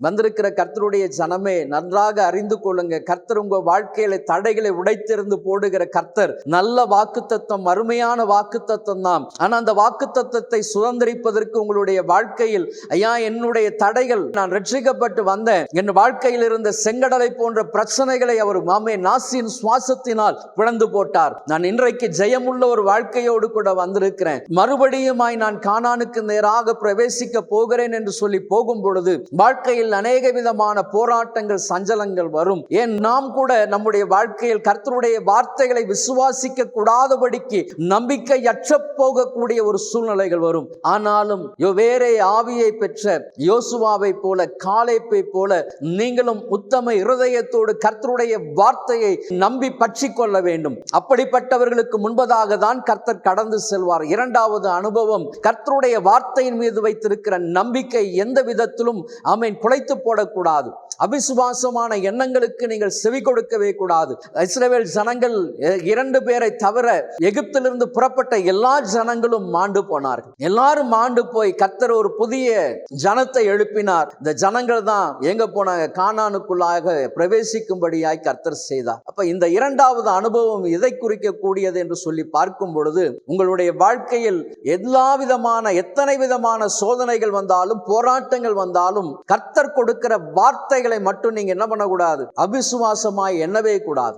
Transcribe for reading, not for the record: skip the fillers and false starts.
வந்திருக்கிற கர்த்தருடைய ஜனமே, நன்றாக அறிந்து கொள்ளுங்க, கர்த்தர் உங்க வாழ்க்கையில தடைகளை உடைத்திருந்து போடுகிற கர்த்தர். நல்ல வாக்குத்தத்தம், அருமையான வாக்குத்தத்தம் தான். ஆனா அந்த வாக்குத்தத்தத்தை சுதந்திரிப்பதற்கு உங்களுடைய வாழ்க்கையில், ஐயா என்னுடைய தடைகள், நான் ரட்சிக்கப்பட்டு வந்தேன், என் வாழ்க்கையில் இருந்த செங்கடலை போன்ற பிரச்சனைகளை அவர் நாசியின் சுவாசத்தினால் பிளந்து போட்டார். நான் இன்றைக்கு ஜெயமுள்ள ஒரு வாழ்க்கையோடு கூட வந்திருக்கிறேன். மறுபடியுமாய் நான் கானானுக்கு நேராக பிரவேசிக்க போகிறேன் என்று சொல்லி போகும் பொழுது வாழ்க்கையில் அநேக விதமான போராட்டங்கள், சஞ்சலங்கள் வரும். ஏன் நாம் கூட நம்முடைய வாழ்க்கையில் கர்த்தருடைய வார்த்தைகளை விசுவாசிக்க கூடாதபடிக்கு நம்பிக்கையற்ற போகக்கூடிய ஒரு சூழ்நிலைகள் வரும். ஆனாலும் வேறே ஆவியை பெற்ற யோசுவாவை போல, காலேப்பை போல நீங்களும் உத்தம இருதயத்தோடு கர்த்தருடைய வார்த்தையை நம்பி பற்றி கொள்ள வேண்டும். அப்படிப்பட்டவர்களுக்கு முன்பதாக தான் கர்த்தர் கடந்து செல்வார். இரண்டாவது அனுபவம், கர்த்தருடைய வார்த்தையின் மீது வைத்திருக்கிற நம்பிக்கை எந்த விதத்திலும் குலைத்து போடக்கூடாது. அவிசுவாசமான எண்ணங்களுக்கு நீங்கள் செவி கொடுக்கவே கூடாது. இஸ்ரவேல் ஜனங்கள் 2 பேரை தவிர எகிப்திலிருந்து புறப்பட்ட எல்லா ஜனங்களும் மாண்டு போனார்கள். எல்லாரும் மாண்டு போய் கர்த்தர் ஒரு புதிய ஜனத்தை எழுப்பினார். இந்த ஜனங்கள் தான் எங்க போனாங்க? கானானுக்குள்ளாக பிரவேசிக்கும்படியாய் கர்த்தர் செய்தார். அப்ப இந்த இரண்டாவது அனுபவம் எதை குறிக்கக்கூடியது என்று சொல்லி பார்க்கும் பொழுது, உங்களுடைய வாழ்க்கையில் எல்லா விதமான, எத்தனை விதமான சோதனைகள் வந்தாலும், போராட்டங்கள் வந்தாலும், கர்த்தர் கொடுக்கிற வார்த்தைகளை மட்டும் நீங்க என்ன பண்ணக்கூடாது? அவிசுவாசமாய் எண்ணவே கூடாது.